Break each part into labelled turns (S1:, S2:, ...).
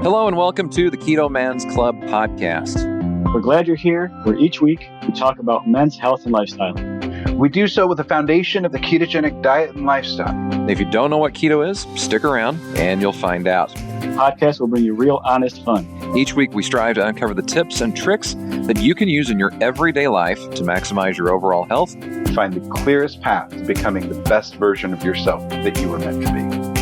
S1: Hello and welcome to the Keto Man's Club podcast.
S2: We're glad you're here, where each week we talk about men's health and lifestyle.
S3: We do so with the foundation of the ketogenic diet and lifestyle.
S1: If you don't know what keto is, stick around and you'll find out.
S2: The podcast will bring you real, honest fun.
S1: Each week we strive to uncover the tips and tricks that you can use in your everyday life to maximize your overall health.
S3: Find the clearest path to becoming the best version of yourself that you were meant to be.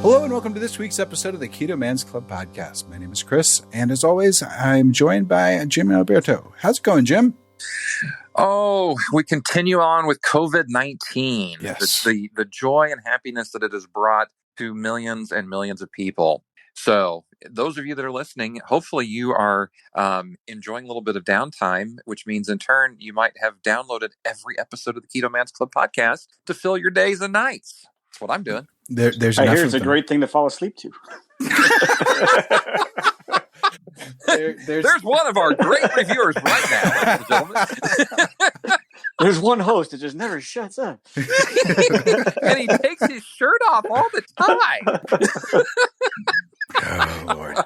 S4: Hello and welcome to this week's episode of the Keto Man's Club podcast. My name is Chris, and as always, I'm joined by Jim and Alberto. How's it going, Jim?
S1: Oh, we continue on with COVID-19.
S4: Yes.
S1: The joy and happiness that it has brought to millions and millions of people. So those of you that are listening, hopefully you are enjoying a little bit of downtime, which means in turn, you might have downloaded every episode of the Keto Man's Club podcast to fill your days and nights. That's what I'm doing.
S4: There's
S2: I
S4: enough
S2: hear
S4: of
S2: it's a
S4: them.
S2: great thing to fall asleep to.
S4: There's
S1: one of our great reviewers right now, ladies and gentlemen.
S2: There's one host that just never shuts up.
S1: And he takes his shirt off all the time.
S4: Oh, Lord.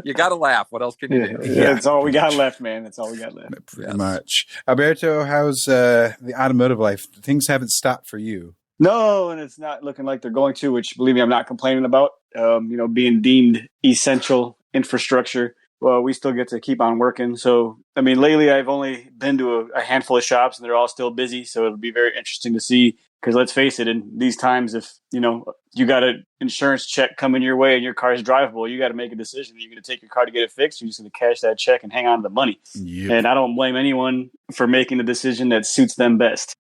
S1: You got to laugh. What else can you do?
S2: Yeah, that's all we got left, man. That's all we got left.
S4: Pretty much. Alberto, how's the automotive life? Things haven't stopped for you.
S2: No, and it's not looking like they're going to, which, believe me, I'm not complaining about. Being deemed essential infrastructure. Well, we still get to keep on working. So, I mean, lately I've only been to a handful of shops and they're all still busy. So it'll be very interesting to see, because let's face it, in these times, if, you got an insurance check coming your way and your car is drivable, you got to make a decision. You're going to take your car to get it fixed. You're just going to cash that check and hang on to the money.
S4: Yep.
S2: And I don't blame anyone for making the decision that suits them best.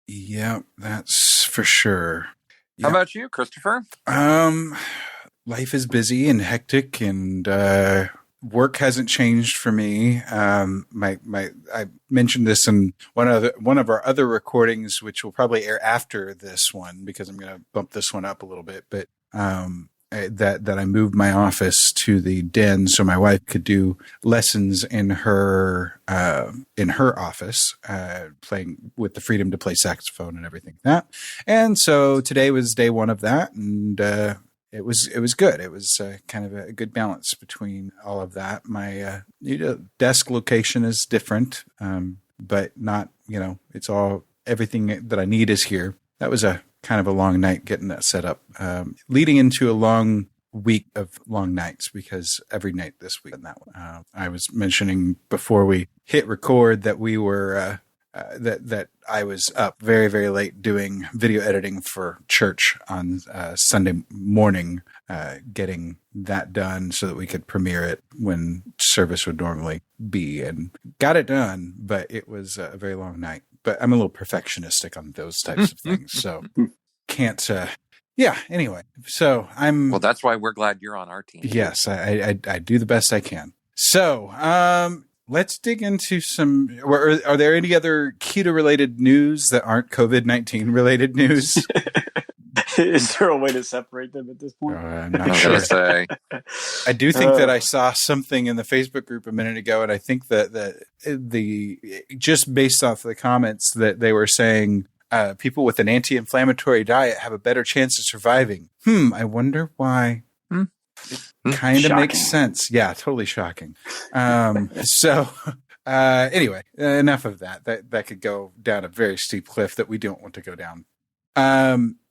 S4: Yeah, that's for sure.
S1: How about you, Christopher?
S4: Life is busy and hectic, and work hasn't changed for me. I mentioned this in one of our other recordings, which will probably air after this one because I'm going to bump this one up a little bit. But that I moved my office to the den so my wife could do lessons in her office, playing with the freedom to play saxophone and everything like that. And so today was day one of that, and it was good. It was kind of a good balance between all of that. My desk location is different, but not, it's all, everything that I need is here. That was a kind of a long night getting that set up, leading into a long week of long nights, because every night this week on that one. I was mentioning before we hit record that we were that I was up very, very late doing video editing for church on Sunday morning, getting that done so that we could premiere it when service would normally be, and got it done. But it was a very long night. But I'm a little perfectionistic on those types of things, so can't. Yeah. Anyway, so I'm.
S1: Well, that's why we're glad you're on our team.
S4: Yes, I do the best I can. So, let's dig into some. Are there any other keto-related news that aren't COVID-19 related news?
S2: Is there a way to separate them at this point?
S4: I'm not sure.
S1: Say.
S4: I do think that I saw something in the Facebook group a minute ago, and I think that the just based off the comments that they were saying, people with an anti-inflammatory diet have a better chance of surviving. I wonder why. Kind of makes sense. Yeah, totally shocking. So anyway, enough of that. That could go down a very steep cliff that we don't want to go down.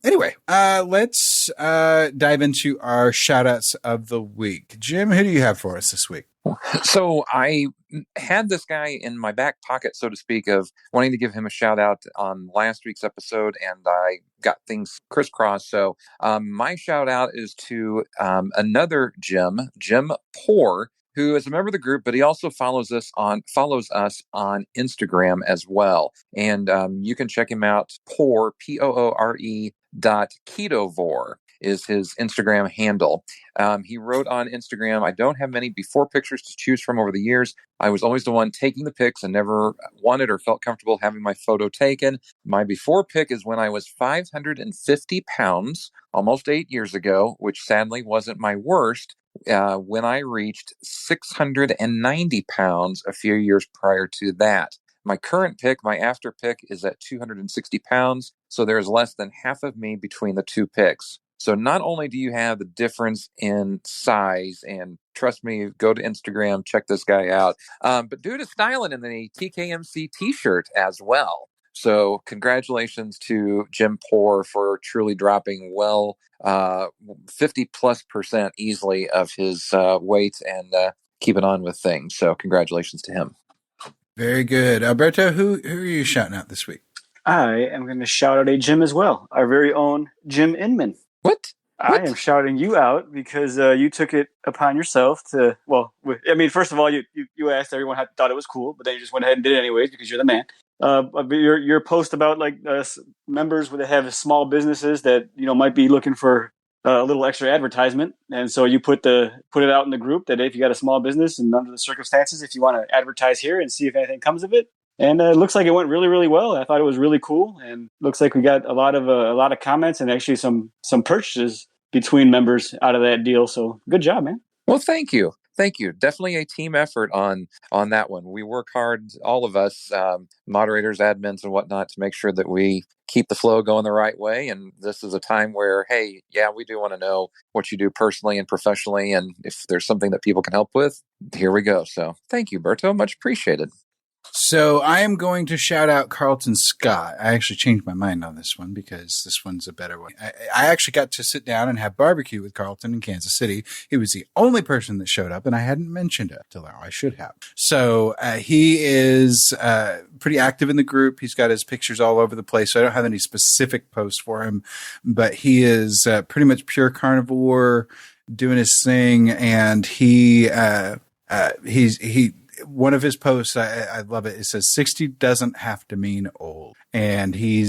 S4: Anyway, let's dive into our shout outs of the week. Jim, who do you have for us this week?
S1: So I had this guy in my back pocket, so to speak, of wanting to give him a shout out on last week's episode, and I got things crisscrossed. So my shout out is to another Jim Poor, who is a member of the group, but he also follows us on Instagram as well. And you can check him out. Poor, POORE.ketovore is his Instagram handle. He wrote on Instagram, "I don't have many before pictures to choose from over the years. I was always the one taking the pics and never wanted or felt comfortable having my photo taken. My before pic is when I was 550 pounds, almost 8 years ago, which sadly wasn't my worst, when I reached 690 pounds a few years prior to that. My current pick, my after pick, is at 260 pounds. So there is less than half of me between the two picks. So not only do you have the difference in size, and trust me, go to Instagram, check this guy out. But dude is styling in the TKMC t-shirt as well. So congratulations to Jim Poor for truly dropping 50+% easily of his weight and keeping on with things. So congratulations to him.
S4: Very good. Alberto, who are you shouting out this week?
S2: I am going to shout out a Jim as well, our very own Jim Inman.
S1: What?
S2: I am shouting you out because you took it upon yourself to, first of all, you asked everyone how thought it was cool, but then you just went ahead and did it anyways because you're the man. Your post about members that have small businesses that might be looking for a little extra advertisement, and so you put it out in the group that if you got a small business and under the circumstances, if you want to advertise here and see if anything comes of it. And it looks like it went really, really well. I thought it was really cool, and looks like we got a lot of comments and actually some purchases between members out of that deal. So good job, man.
S1: Well, thank you. Definitely a team effort on that one. We work hard, all of us, moderators, admins, and whatnot, to make sure that we keep the flow going the right way. And this is a time where, hey, yeah, we do want to know what you do personally and professionally, and if there's something that people can help with, here we go. So thank you, Berto. Much appreciated.
S4: So I am going to shout out Carlton Scott. I actually changed my mind on this one because this one's a better one. I actually got to sit down and have barbecue with Carlton in Kansas City. He was the only person that showed up, and I hadn't mentioned it till now. I should have. So he is pretty active in the group. He's got his pictures all over the place. So I don't have any specific posts for him, but he is pretty much pure carnivore, doing his thing, and he one of his posts, I love it. It says 60 doesn't have to mean old. And he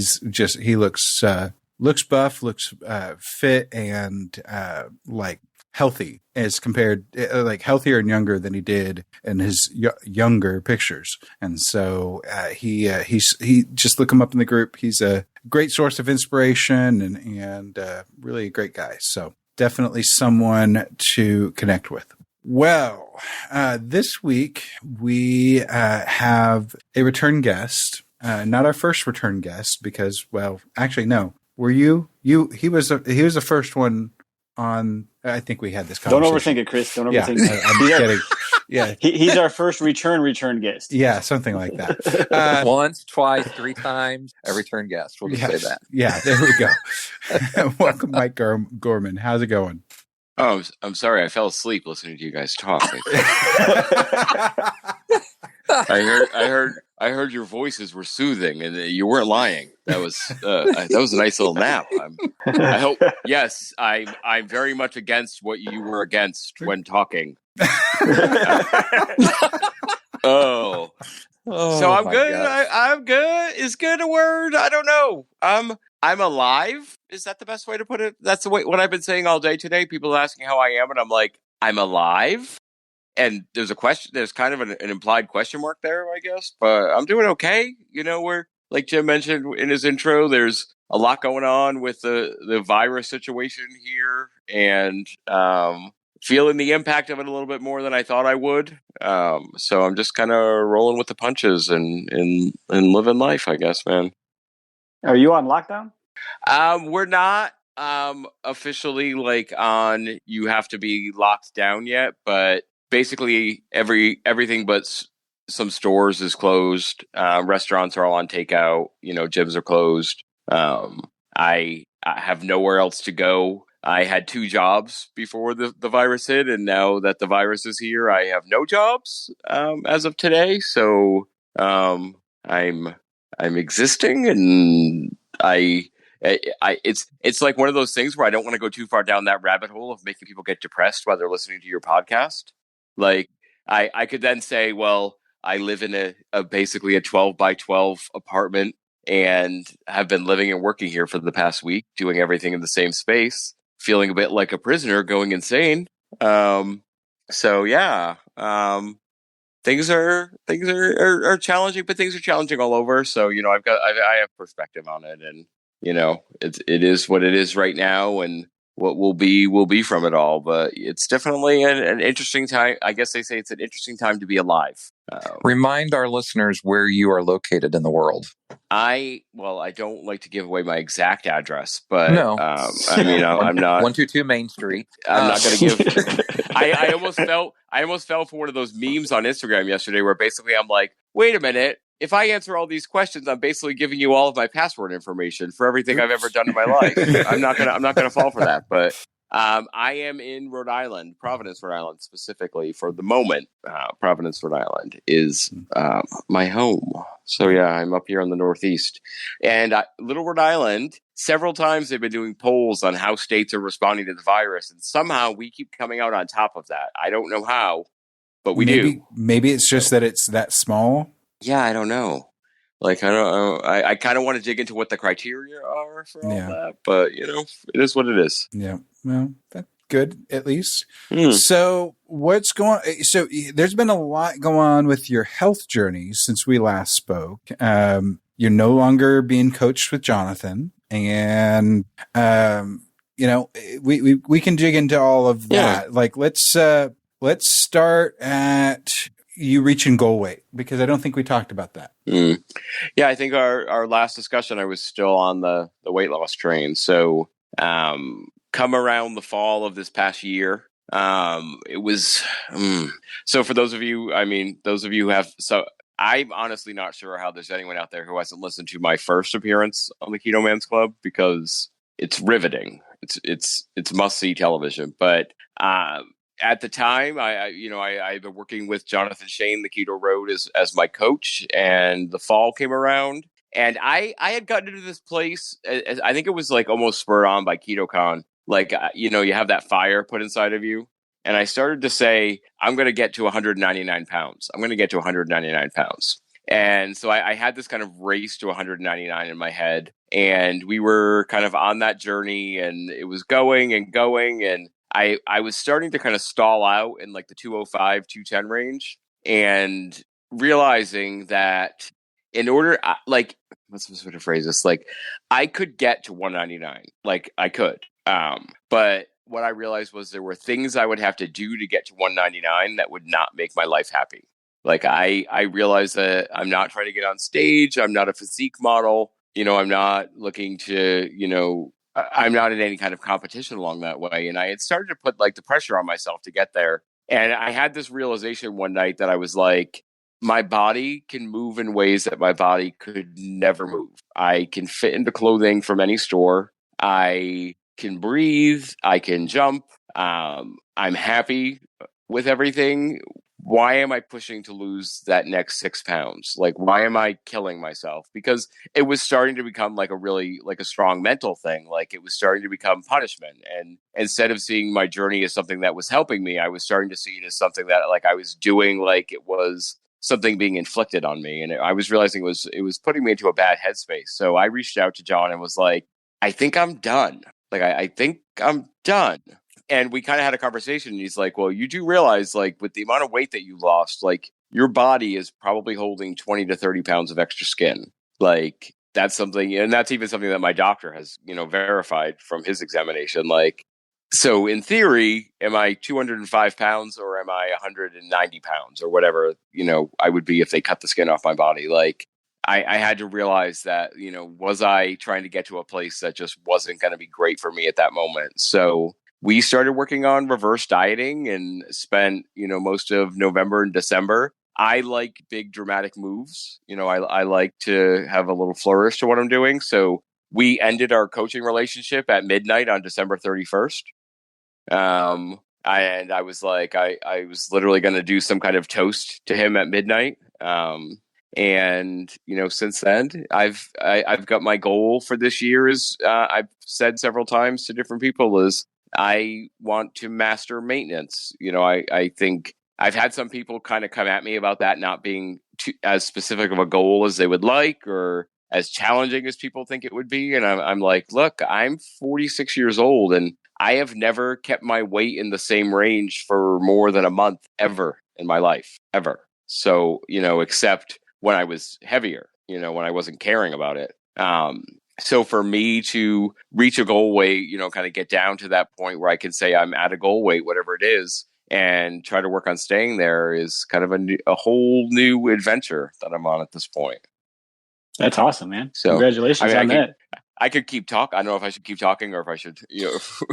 S4: looks buff, looks fit, and healthy as compared, healthier and younger than he did in his younger pictures. And so he just look him up in the group. He's a great source of inspiration and really a great guy. So definitely someone to connect with. Well, this week we have a return guest. Not our first return guest because, well, actually, no. Were you? He was the first one on. I think we had this conversation.
S2: Don't overthink it, Chris. Don't overthink it.
S4: I'm kidding. Yeah,
S2: he's our first return guest.
S4: Yeah, something like that.
S1: Once, twice, 3 times, a return guest. We'll just say that.
S4: Yeah, there we go. Welcome, Mike Gorman. How's it going?
S5: Oh, I'm sorry. I fell asleep listening to you guys talk. I heard your voices were soothing, and you weren't lying. That was a nice little nap. I hope. Yes, I'm very much against what you were against when talking. So I'm good. I'm good. Is good a word? I don't know. I'm alive. Is that the best way to put it? That's what I've been saying all day today. People are asking how I am, and I'm like, I'm alive. And there's a question. There's kind of an implied question mark there, I guess. But I'm doing okay. We're, like Jim mentioned in his intro, there's a lot going on with the virus situation here, and feeling the impact of it a little bit more than I thought I would. So I'm just kind of rolling with the punches and living life, I guess, man.
S2: Are you on lockdown?
S5: We're not officially on you have to be locked down yet, but basically everything but some stores is closed. Restaurants are all on takeout. Gyms are closed. I have nowhere else to go. I had 2 jobs before the virus hit, and now that the virus is here, I have no jobs as of today. So I'm existing, and it's like one of those things where I don't want to go too far down that rabbit hole of making people get depressed while they're listening to your podcast. I could then say, well, I live in a basically a 12 by 12 apartment and have been living and working here for the past week, doing everything in the same space, feeling a bit like a prisoner, going insane. So yeah, things are challenging, but things are challenging all over. So I have perspective on it, and it is what it is right now, and what will be from it all. But it's definitely an interesting time. I guess they say it's an interesting time to be alive.
S1: Remind our listeners where you are located in the world.
S5: I don't like to give away my exact address, but
S1: no.
S5: I mean, I'm not
S1: 122 Main Street.
S5: I'm not going to give. I almost fell for one of those memes on Instagram yesterday, where basically I'm like, wait a minute. If I answer all these questions, I'm basically giving you all of my password information for everything I've ever done in my life. I'm not gonna fall for that. But I am in Rhode Island, Providence, Rhode Island, specifically for the moment. Providence, Rhode Island is my home. So yeah, I'm up here in the Northeast, and Little Rhode Island. Several times they've been doing polls on how states are responding to the virus, and somehow we keep coming out on top of that. I don't know how, but we do.
S4: Maybe it's just that it's that small.
S5: Yeah, I don't know. Like, I don't know. I kind of want to dig into what the criteria are for all that, but it is what it is.
S4: Yeah. Well, that's good, at least. So what's going on? So there's been a lot going on with your health journey since we last spoke. You're no longer being coached with Jonathan, and, we can dig into all of that. Like, let's start at you reaching goal weight, because I don't think we talked about that.
S5: Yeah, I think our last discussion, I was still on the weight loss train. So come around the fall of this past year, it was so for those of you who have, so I'm honestly not sure how there's anyone out there who hasn't listened to my first appearance on the Keto Man's Club, because it's riveting. It's must-see television. But at the time, I've been working with Jonathan Shane, the Keto Road, as my coach, and the fall came around, and I had gotten into this place. I think it was like almost spurred on by KetoCon. Like, you have that fire put inside of you, and I started to say, I'm going to get to 199 pounds. I'm going to get to 199 pounds. And so I had this kind of race to 199 in my head, and we were kind of on that journey, and it was going and going, and I was starting to kind of stall out in like the 205, 210 range, and realizing that in order, like, what's the way to phrase this? Like, I could get to 199, like I could. But what I realized was there were things I would have to do to get to 199 that would not make my life happy. Like, I realized that I'm not trying to get on stage. I'm not a physique model. I'm not looking to, I'm not in any kind of competition along that way. And I had started to put like the pressure on myself to get there. And I had this realization one night that I was like, my body can move in ways that my body could never move. I can fit into clothing from any store. I can breathe. I can jump. I'm happy with everything. Why am I pushing to lose that next 6 pounds? Like, why am I killing myself? Because it was starting to become like a strong mental thing. Like, it was starting to become punishment. And instead of seeing my journey as something that was helping me, I was starting to see it as something that like I was doing, like it was something being inflicted on me. And I was realizing it was putting me into a bad headspace. So I reached out to John and was like, I think I'm done. Like, I think I'm done. And we kind of had a conversation, and he's like, well, you do realize, like, with the amount of weight that you lost, like, your body is probably holding 20 to 30 pounds of extra skin. Like, that's something, and that's even something that my doctor has, verified from his examination. Like, so in theory, am I 205 pounds or am I 190 pounds or whatever, I would be if they cut the skin off my body? Like, I had to realize that, was I trying to get to a place that just wasn't going to be great for me at that moment? So we started working on reverse dieting and spent, most of November and December. I like big dramatic moves. I like to have a little flourish to what I'm doing. So we ended our coaching relationship at midnight on December 31st. And I was like, I was literally going to do some kind of toast to him at midnight. And, since then I've got my goal for this year is, I've said several times to different people, is I want to master maintenance. I think I've had some people kind of come at me about that not being as specific of a goal as they would like, or as challenging as people think it would be. And I'm like, look, I'm 46 years old and I have never kept my weight in the same range for more than a month ever in my life, ever. So, except when I was heavier, when I wasn't caring about it. So for me to reach a goal weight, kind of get down to that point where I can say I'm at a goal weight, whatever it is, and try to work on staying there is kind of a whole new adventure that I'm on at this point.
S2: That's awesome, man.
S5: So,
S2: congratulations on that.
S5: I could keep talking. I don't know if I should keep talking or if I should,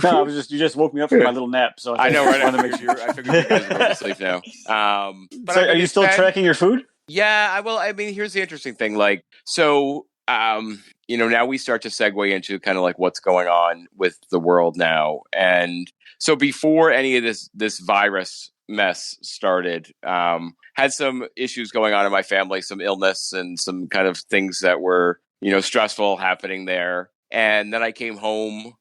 S2: No, you just woke me up from my little nap. So
S5: I know, right? I figured you guys were going to sleep now. But
S2: so are you still tracking your food?
S5: Yeah, here's the interesting thing. Now we start to segue into kind of like what's going on with the world now. And so before any of this virus mess started, had some issues going on in my family, some illness and some kind of things that were, stressful happening there. And then I came home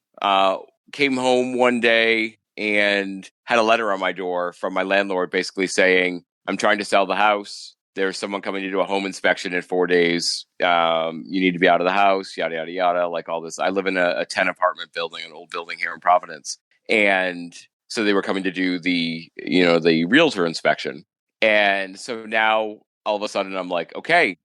S5: one day and had a letter on my door from my landlord basically saying, I'm trying to sell the house. There's someone coming to do a home inspection in 4 days. You need to be out of the house, yada, yada, yada, like all this. I live in a 10 apartment building, an old building here in Providence. And so they were coming to do the realtor inspection. And so now all of a sudden I'm like, okay,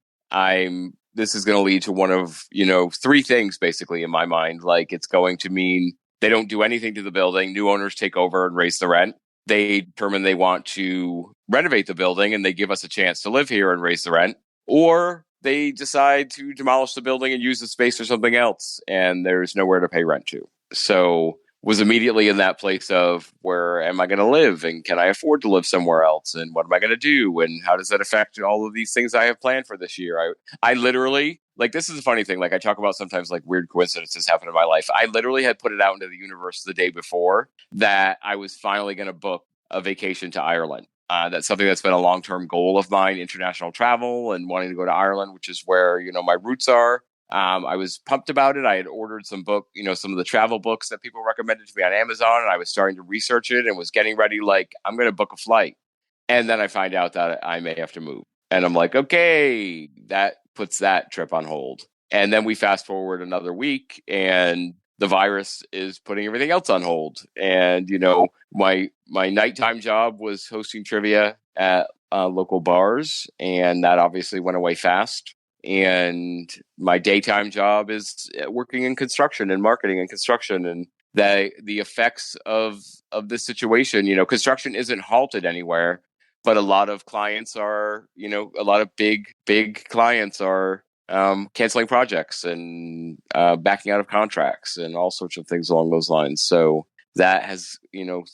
S5: this is going to lead to one of, three things basically in my mind. Like it's going to mean they don't do anything to the building. New owners take over and raise the rent. They determine they want to renovate the building and they give us a chance to live here and raise the rent, or they decide to demolish the building and use the space for something else and there's nowhere to pay rent to. So was immediately in that place of where am I going to live and can I afford to live somewhere else and what am I going to do and how does that affect all of these things I have planned for this year? I literally, like, this is a funny thing. Like I talk about sometimes like weird coincidences happen in my life. I literally had put it out into the universe the day before that I was finally going to book a vacation to Ireland. That's something that's been a long-term goal of mine, international travel and wanting to go to Ireland, which is where, my roots are. I was pumped about it. I had ordered some some of the travel books that people recommended to me on Amazon, and I was starting to research it and was getting ready, like, I'm going to book a flight. And then I find out that I may have to move. And I'm like, okay, that puts that trip on hold. And then we fast forward another week and the virus is putting everything else on hold. And, my nighttime job was hosting trivia at local bars, and that obviously went away fast. And my daytime job is working in construction and marketing and construction, and the effects of this situation, construction isn't halted anywhere, but a lot of clients are, a lot of big clients are canceling projects and backing out of contracts and all sorts of things along those lines. So that has,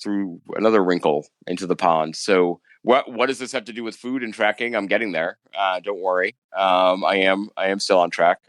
S5: threw another wrinkle into the pond. So what does this have to do with food and tracking? I'm getting there. Don't worry. I am still on track.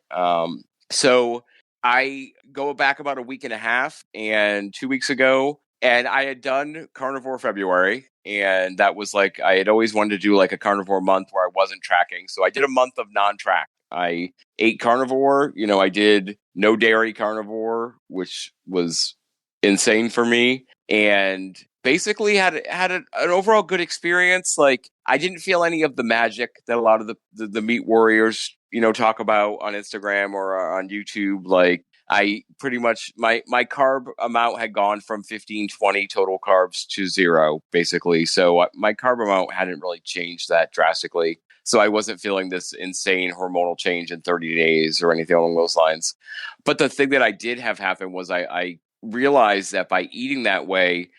S5: So I go back about a week and a half, and 2 weeks ago, and I had done Carnivore February, and that was like, I had always wanted to do like a carnivore month where I wasn't tracking. So I did a month of non-track. I ate carnivore. I did no dairy carnivore, which was insane for me. And basically had an overall good experience. Like I didn't feel any of the magic that a lot of the meat warriors, talk about on Instagram or on YouTube. Like I pretty much, my carb amount had gone from 15, 20 total carbs to 0, basically. So my carb amount hadn't really changed that drastically. So I wasn't feeling this insane hormonal change in 30 days or anything along those lines. But the thing that I did have happen was I realized that by eating that way,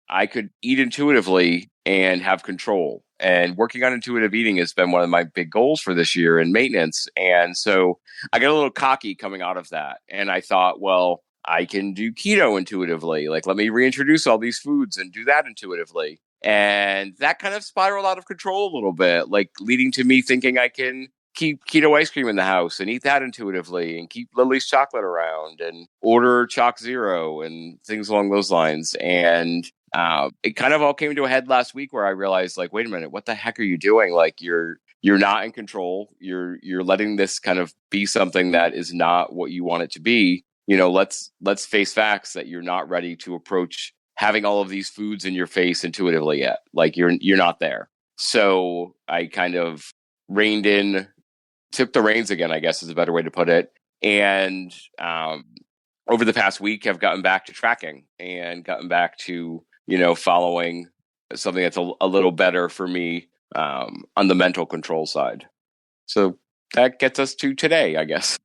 S5: I could eat intuitively and have control. And working on intuitive eating has been one of my big goals for this year in maintenance. And so I got a little cocky coming out of that. And I thought, well, I can do keto intuitively. Like, let me reintroduce all these foods and do that intuitively. And that kind of spiraled out of control a little bit, like leading to me thinking I can keep keto ice cream in the house and eat that intuitively and keep Lily's chocolate around and order Chalk Zero and things along those lines. And it kind of all came to a head last week where I realized, like, wait a minute, what the heck are you doing? Like you're not in control. You're letting this kind of be something that is not what you want it to be. Let's face facts that you're not ready to approach having all of these foods in your face intuitively yet. Like you're not there. So I kind of reined in, took the reins again, I guess is a better way to put it. And over the past week, I've gotten back to tracking and gotten back to, following something that's a little better for me on the mental control side. So that gets us to today, I guess.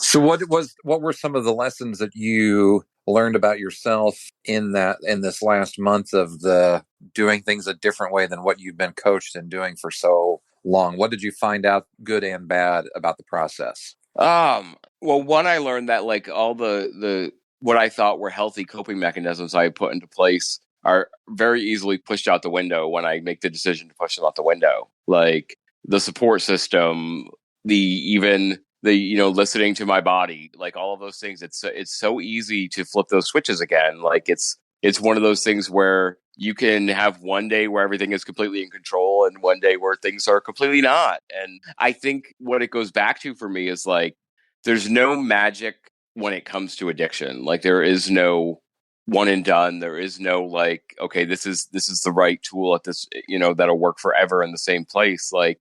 S1: So what were some of the lessons that you learned about yourself in this last month of the doing things a different way than what you've been coached and doing for so long? What did you find out, good and bad, about the process?
S5: Well, one, I learned that like all the what I thought were healthy coping mechanisms I put into place are very easily pushed out the window when I make the decision to push them out the window. Like the support system, even the listening to my body, like all of those things. It's so easy to flip those switches again. Like it's one of those things where you can have one day where everything is completely in control and one day where things are completely not. And I think what it goes back to for me is like, there's no magic when it comes to addiction. Like there is no one and done. There is no like, okay, this is the right tool at this, that'll work forever in the same place. Like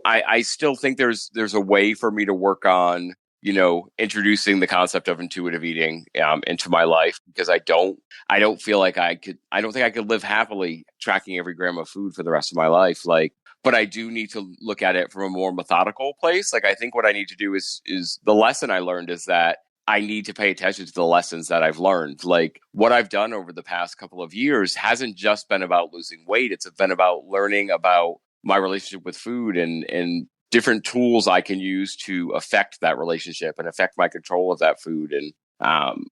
S5: I still think there's a way for me to work on, introducing the concept of intuitive eating into my life, because I don't feel like I don't think I could live happily tracking every gram of food for the rest of my life. Like, but I do need to look at it from a more methodical place. Like, I think what I need to do is the lesson I learned is that I need to pay attention to the lessons that I've learned. Like what I've done over the past couple of years hasn't just been about losing weight. It's been about learning about my relationship with food and different tools I can use to affect that relationship and affect my control of that food, and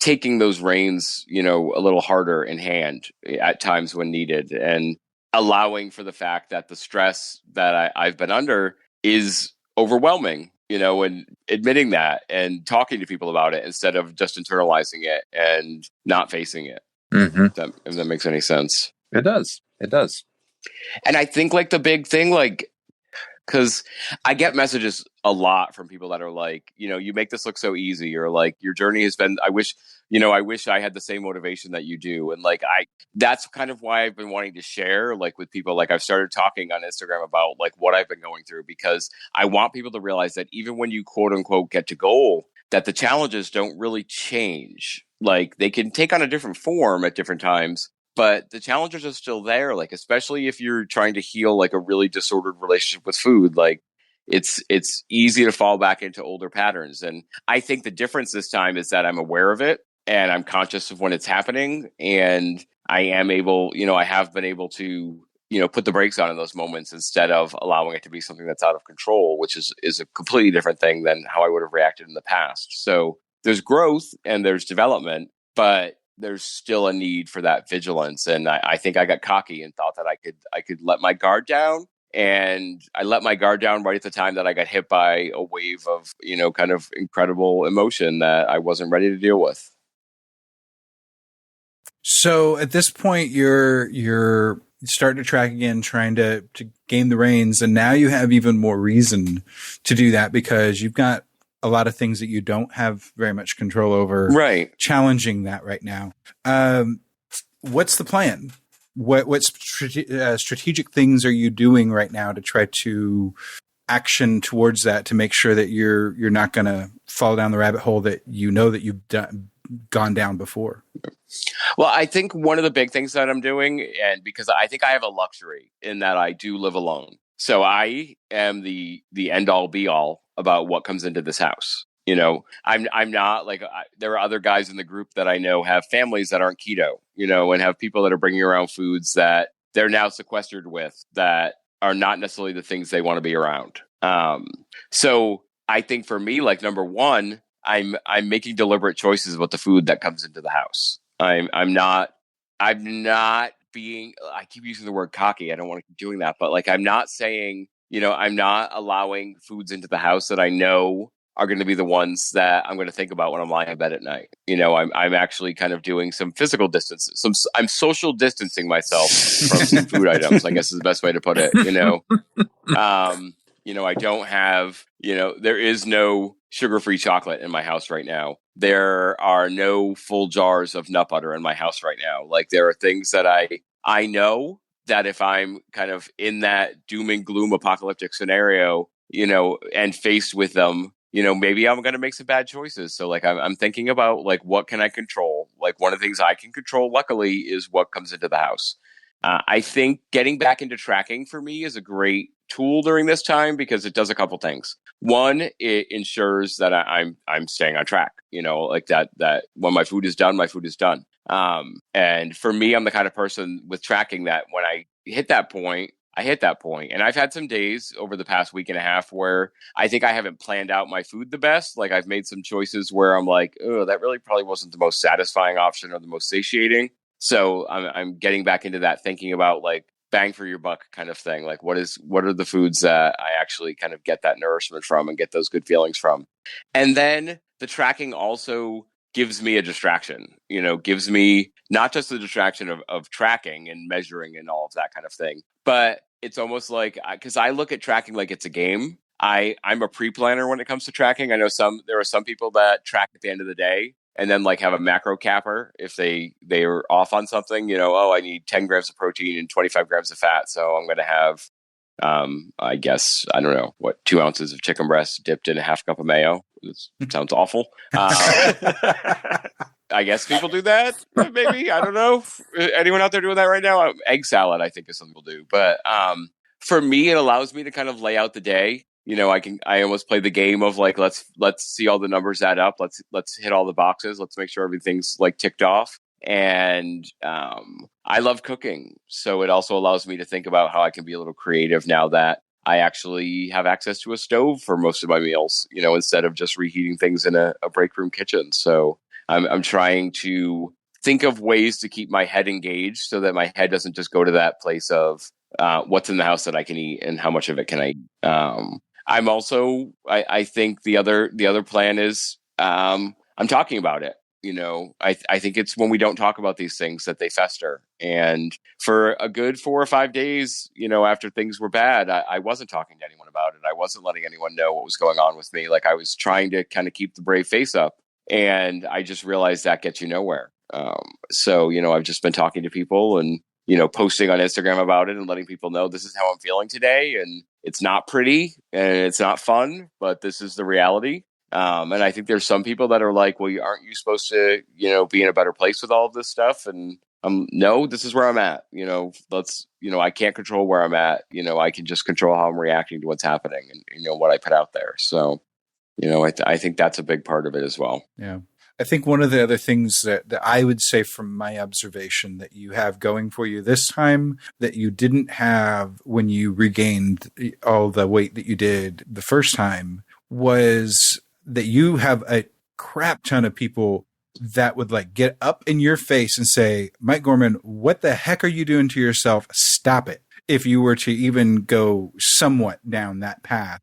S5: taking those reins, a little harder in hand at times when needed, and allowing for the fact that the stress that I've been under is overwhelming, and admitting that and talking to people about it instead of just internalizing it and not facing it.
S1: Mm-hmm.
S5: If that makes any sense.
S1: It does. It does.
S5: And I think like the big thing, like, because I get messages a lot from people that are like, you make this look so easy, or like your journey has been, I wish I had the same motivation that you do. And like, that's kind of why I've been wanting to share like with people. Like I've started talking on Instagram about like what I've been going through, because I want people to realize that even when you quote unquote get to goal, that the challenges don't really change. Like they can take on a different form at different times, but the challenges are still there. Like, especially if you're trying to heal like a really disordered relationship with food, like it's easy to fall back into older patterns. And I think the difference this time is that I'm aware of it and I'm conscious of when it's happening. And I am able, I have been able to, put the brakes on in those moments instead of allowing it to be something that's out of control, which is a completely different thing than how I would have reacted in the past. So there's growth and there's development, but there's still a need for that vigilance. And I think I got cocky and thought that I could let my guard down. And I let my guard down right at the time that I got hit by a wave of, kind of incredible emotion that I wasn't ready to deal with.
S4: So at this point, you're starting to track again, trying to gain the reins. And now you have even more reason to do that, because you've got a lot of things that you don't have very much control over,
S5: right?
S4: Challenging that right now. What's the plan? What strategic things are you doing right now to try to action towards that, to make sure that you're not going to fall down the rabbit hole that that you've gone down before?
S5: Well, I think one of the big things that I'm doing, and because I think I have a luxury in that I do live alone, so I am the end all be all about what comes into this house. I'm not like, there are other guys in the group that I know have families that aren't keto, and have people that are bringing around foods that they're now sequestered with that are not necessarily the things they want to be around. So I think for me, like number one, I'm making deliberate choices about the food that comes into the house. I'm not being, I keep using the word cocky. I don't want to keep doing that, but like, I'm not saying, I'm not allowing foods into the house that I know are going to be the ones that I'm going to think about when I'm lying in bed at night. I'm actually kind of doing some physical distance. I'm social distancing myself from some food items, I guess is the best way to put it. I don't have, there is no sugar-free chocolate in my house right now. There are no full jars of nut butter in my house right now. Like there are things that I know that if I'm kind of in that doom and gloom apocalyptic scenario, and faced with them, maybe I'm going to make some bad choices. So like, I'm thinking about like, what can I control? Like one of the things I can control, luckily, is what comes into the house. I think getting back into tracking for me is a great tool during this time, because it does a couple things. One, it ensures that I'm staying on track. Like that when my food is done, my food is done. And for me, I'm the kind of person with tracking that when I hit that point, I hit that point. And I've had some days over the past week and a half where I think I haven't planned out my food the best. Like I've made some choices where I'm like, oh, that really probably wasn't the most satisfying option or the most satiating. So I'm getting back into that, thinking about like bang for your buck kind of thing. Like what are the foods that I actually kind of get that nourishment from and get those good feelings from. And then the tracking also gives me a distraction, gives me not just the distraction of tracking and measuring and all of that kind of thing, but it's almost like, because I look at tracking like it's a game. I'm a pre-planner when it comes to tracking. I know there are some people that track at the end of the day and then like have a macro capper if they are off on something, I need 10 grams of protein and 25 grams of fat. So I'm going to have, I guess, I don't know, 2 ounces of chicken breast dipped in a half cup of mayo. This sounds awful. I guess people do that. Maybe, I don't know. Anyone out there doing that right now? Egg salad, I think, is something people do. But for me, it allows me to kind of lay out the day. I almost play the game of like, let's see all the numbers add up. Let's hit all the boxes. Let's make sure everything's like ticked off. And I love cooking. So it also allows me to think about how I can be a little creative now that I actually have access to a stove for most of my meals, instead of just reheating things in a break room kitchen. So I'm trying to think of ways to keep my head engaged so that my head doesn't just go to that place of what's in the house that I can eat and how much of it can I eat. I'm also, I think the other plan is I'm talking about it. I think it's when we don't talk about these things that they fester. And for a good 4 or 5 days, after things were bad, I wasn't talking to anyone about it. I wasn't letting anyone know what was going on with me. Like I was trying to kind of keep the brave face up. And I just realized that gets you nowhere. So, I've just been talking to people and, posting on Instagram about it and letting people know this is how I'm feeling today. And it's not pretty and it's not fun, but this is the reality. And I think there's some people that are like, well, aren't you supposed to, be in a better place with all of this stuff? And no, this is where I'm at. I can't control where I'm at. I can just control how I'm reacting to what's happening and, what I put out there. So, I think that's a big part of it as well.
S4: Yeah. I think one of the other things that I would say from my observation that you have going for you this time that you didn't have when you regained all the weight that you did the first time was that you have a crap ton of people that would like get up in your face and say, Mike Gorman, what the heck are you doing to yourself? Stop it. If you were to even go somewhat down that path.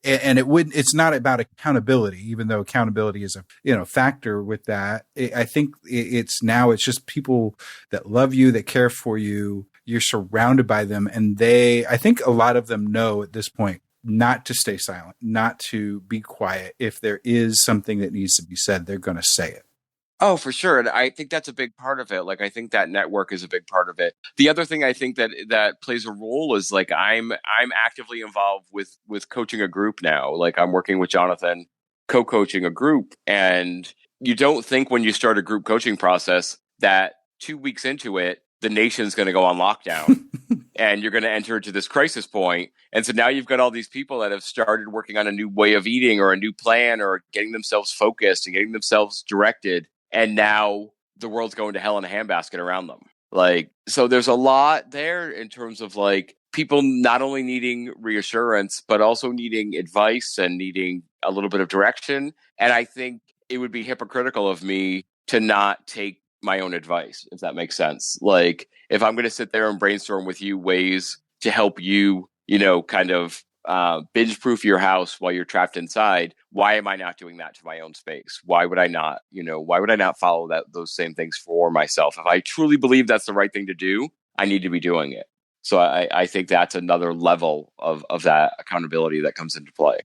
S4: And it's not about accountability, even though accountability is a, factor with that. I think it's just people that love you, that care for you. You're surrounded by them. And I think a lot of them know at this point not to stay silent, not to be quiet. If there is something that needs to be said, they're going to say it.
S5: Oh, for sure. And I think that's a big part of it. Like, I think that network is a big part of it. The other thing I think that plays a role is like, I'm actively involved with coaching a group now. Like I'm working with Jonathan, co-coaching a group. And you don't think when you start a group coaching process that 2 weeks into it, the nation's going to go on lockdown and you're going to enter into this crisis point. And so now you've got all these people that have started working on a new way of eating or a new plan or getting themselves focused and getting themselves directed. And now the world's going to hell in a handbasket around them. Like, so there's a lot there in terms of like people not only needing reassurance, but also needing advice and needing a little bit of direction. And I think it would be hypocritical of me to not take my own advice, if that makes sense. Like if I'm going to sit there and brainstorm with you ways to help you, kind of binge proof your house while you're trapped inside, why am I not doing that to my own space? Why would I not follow those same things for myself? If I truly believe that's the right thing to do, I need to be doing it. So I think that's another level of that accountability that comes into play.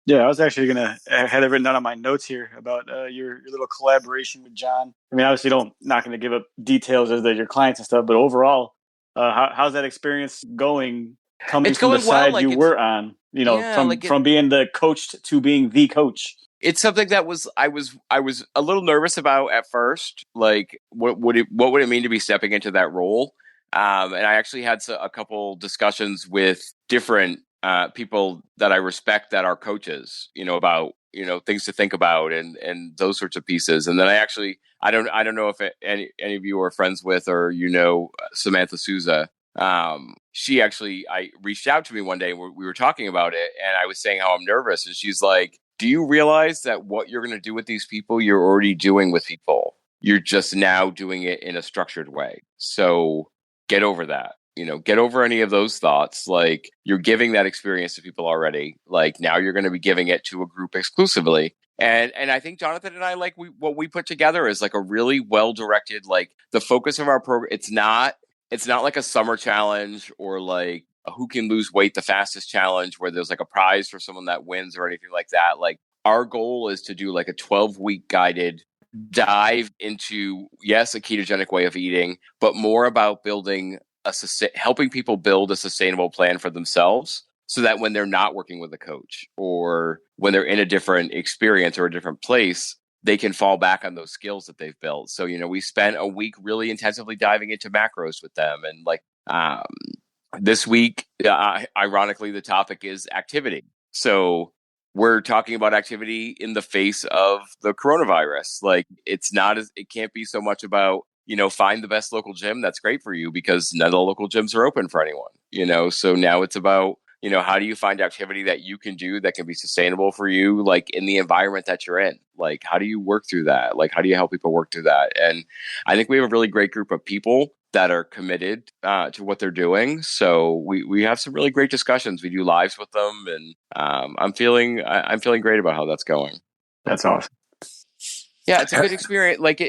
S2: Yeah, I was actually I had it written down on my notes here about your little collaboration with John. I mean, obviously, not going to give up details as your clients and stuff, but overall, how's that experience going? Coming from the side well, you were on, from being the coach to being the coach.
S5: It's something that I was a little nervous about at first. Like, what would it mean to be stepping into that role? And I actually had a couple discussions with different people that I respect that are coaches, about, things to think about and those sorts of pieces. And then I don't know if any of you are friends with, or, Samantha Souza. I reached out to me one day and we were talking about it, and I was saying how I'm nervous. And she's like, do you realize that what you're going to do with these people, you're already doing with people? You're just now doing it in a structured way. So get over that. Get over any of those thoughts. Like, you're giving that experience to people already. Like, now you're going to be giving it to a group exclusively. And I think Jonathan and I, like, what we put together is like a really well-directed, like, the focus of our program. It's not like a summer challenge or like a who can lose weight the fastest challenge where there's like a prize for someone that wins or anything like that. Like, our goal is to do like a 12-week guided dive into, yes, a ketogenic way of eating, but more about helping people build a sustainable plan for themselves, so that when they're not working with a coach, or when they're in a different experience or a different place, they can fall back on those skills that they've built. So, we spent a week really intensively diving into macros with them. And like, this week, ironically, the topic is activity. So we're talking about activity in the face of the coronavirus. Like, it can't be so much about, find the best local gym that's great for you, because none of the local gyms are open for anyone, so now it's about, how do you find activity that you can do that can be sustainable for you, like in the environment that you're in? Like, how do you work through that? Like, how do you help people work through that? And I think we have a really great group of people that are committed to what they're doing. So we have some really great discussions. We do lives with them, and I'm feeling great about how that's going.
S2: That's awesome.
S5: Yeah, it's a good experience. Like,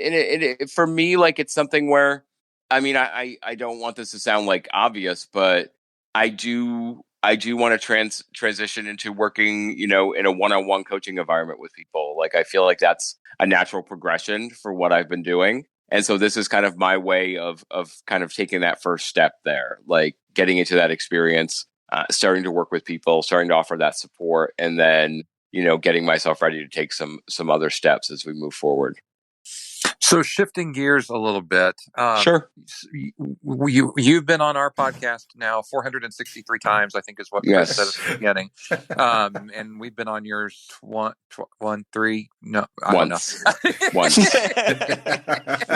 S5: for me, like, it's something where, I mean, I don't want this to sound like obvious, but I do want to transition into working, in a one-on-one coaching environment with people. Like, I feel like that's a natural progression for what I've been doing. And so this is kind of my way of kind of taking that first step there, like getting into that experience, starting to work with people, starting to offer that support, and then, getting myself ready to take some other steps as we move forward.
S1: So shifting gears a little bit.
S5: Sure.
S1: You've been on our podcast now 463 times, I think is what Chris said at the beginning. And we've been on yours three. No, I
S5: Once.
S1: don't know.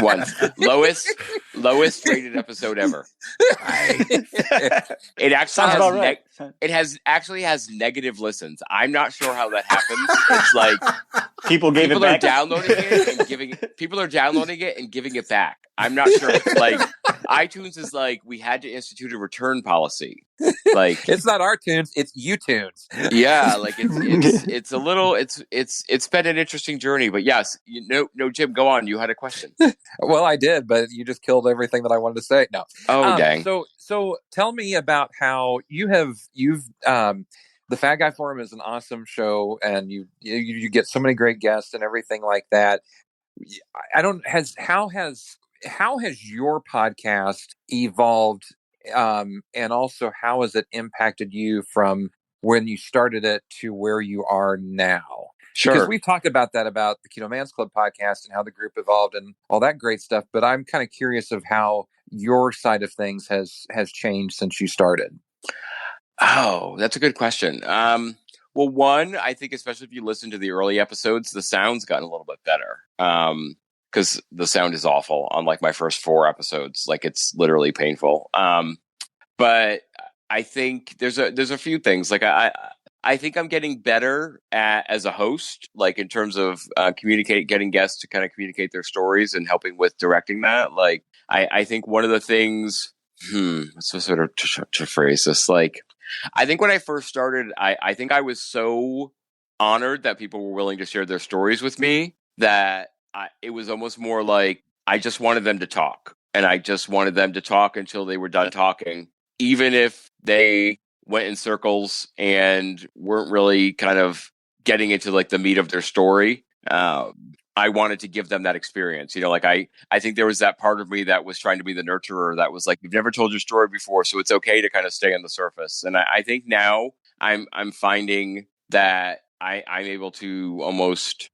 S5: Once. Lowest rated episode ever. It actually has negative listens. I'm not sure how that happens. It's like
S2: people are
S5: downloading it and giving it back. I'm not sure. Like, iTunes is like, we had to institute a return policy. Like,
S1: it's not our tunes, it's U-tunes.
S5: Yeah, like it's a little it's been an interesting journey. But yes, no, Jim, go on. You had a question.
S1: Well, I did, but you just killed everything that I wanted to say. No.
S5: Oh, dang.
S1: So tell me about how you've the Fat Guy Forum is an awesome show, and you get so many great guests and everything like that. How has your podcast evolved, and also how has it impacted you from when you started it to where you are now?
S5: Sure.
S1: Because we've talked about that, about the Keto Man's Club podcast and how the group evolved and all that great stuff. But I'm kind of curious of how your side of things has changed since you started.
S5: Oh, that's a good question. Well, one, I think especially if you listen to the early episodes, the sound's gotten a little bit better. Because the sound is awful on like my first 4 episodes. Like, it's literally painful. But I think there's a few things. Like, I think I'm getting better as a host, like in terms of getting guests to kind of communicate their stories and helping with directing that. Like, I think one of the things, so sort of to phrase this, like, I think when I first started, I think I was so honored that people were willing to share their stories with me that it was almost more like I just wanted them to talk, and I just wanted them to talk until they were done talking, even if they went in circles and weren't really kind of getting into like the meat of their story. I wanted to give them that experience. Like I think there was that part of me that was trying to be the nurturer that was like, you've never told your story before, so it's okay to kind of stay on the surface. And I think now I'm finding that I'm able to almost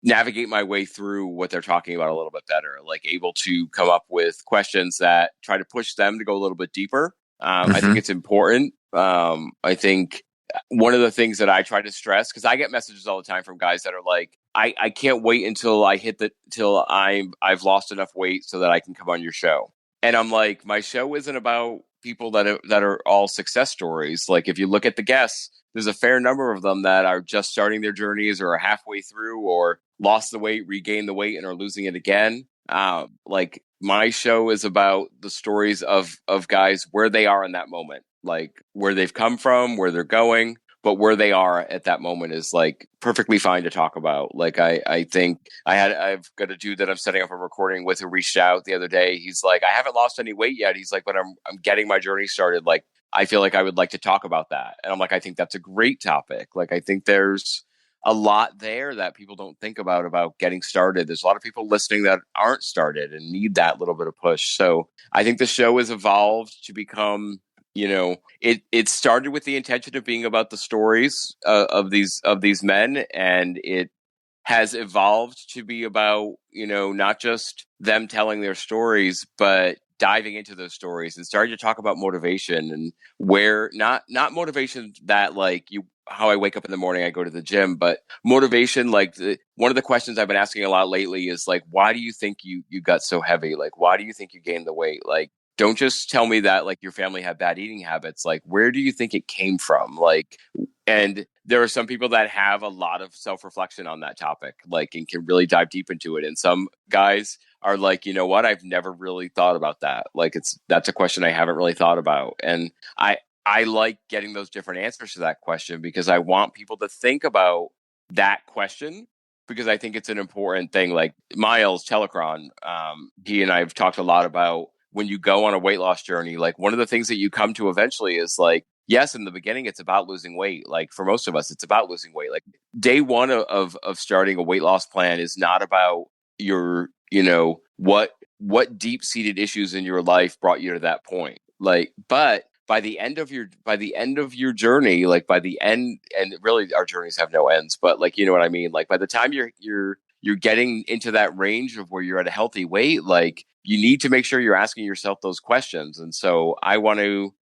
S5: navigate my way through what they're talking about a little bit better, like able to come up with questions that try to push them to go a little bit deeper. I think it's important. I think one of the things that I try to stress, because I get messages all the time from guys that are like, I can't wait until I've lost enough weight so that I can come on your show. And I'm like, my show isn't about people that are all success stories. Like, if you look at the guests, there's a fair number of them that are just starting their journeys or are halfway through or lost the weight, regained the weight, and are losing it again. Like, my show is about the stories of guys where they are in that moment, like where they've come from, where they're going, but where they are at that moment is like perfectly fine to talk about. Like, I think I've got a dude that I'm setting up a recording with who reached out the other day. He's like, I haven't lost any weight yet. He's like, but I'm getting my journey started. Like, I feel like I would like to talk about that. And I'm like, I think that's a great topic. Like, I think there's a lot there that people don't think about getting started. There's a lot of people listening that aren't started and need that little bit of push. So I think the show has evolved to become, it started with the intention of being about the stories of these men, and it has evolved to be about, not just them telling their stories, but diving into those stories and starting to talk about motivation, and where not motivation that like how I wake up in the morning, I go to the gym, but motivation. Like, one of the questions I've been asking a lot lately is like, why do you think you got so heavy? Like, why do you think you gained the weight? Like, don't just tell me that like your family had bad eating habits. Like, where do you think it came from? Like, and there are some people that have a lot of self-reflection on that topic, like, and can really dive deep into it. And some guys are like, you know what? I've never really thought about that. Like, that's a question I haven't really thought about. And I like getting those different answers to that question, because I want people to think about that question, because I think it's an important thing. Like, Miles Telecron, he and I have talked a lot about when you go on a weight loss journey, like, one of the things that you come to eventually is like, yes, in the beginning, it's about losing weight. Like, for most of us, it's about losing weight. Like, day one of starting a weight loss plan is not about your, what deep-seated issues in your life brought you to that point. Like, but by the end of your journey, like, by the end, and really our journeys have no ends, but like, you know what I mean? Like, by the time you're getting into that range of where you're at a healthy weight, like, you need to make sure you're asking yourself those questions. And so I want to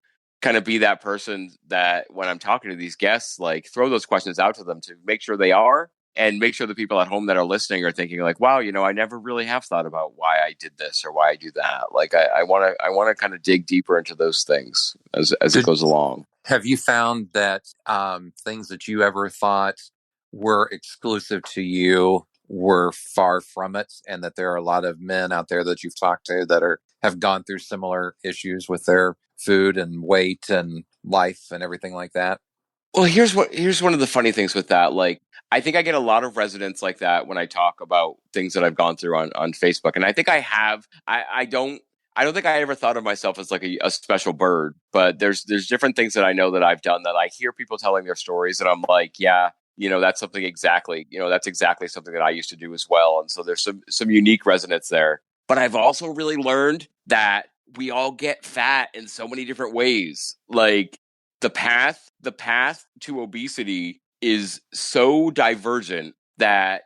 S5: kind of be that person that when I'm talking to these guests, like, throw those questions out to them to make sure they are, and make sure the people at home that are listening are thinking like, wow, I never really have thought about why I did this or why I do that. Like, I want to kind of dig deeper into those things as it goes along.
S1: Have you found that things that you ever thought were exclusive to you were far from it, and that there are a lot of men out there that you've talked to that have gone through similar issues with their food and weight and life and everything like that?
S5: Well, here's one of the funny things with that. Like, I think I get a lot of resonance like that when I talk about things that I've gone through on Facebook. And I think I have, I don't think I ever thought of myself as like a special bird, but there's different things that I know that I've done that I hear people telling their stories, and I'm like, yeah, that's something exactly, that's exactly something that I used to do as well. And so there's some unique resonance there. But I've also really learned that we all get fat in so many different ways. Like, the path to obesity is so divergent that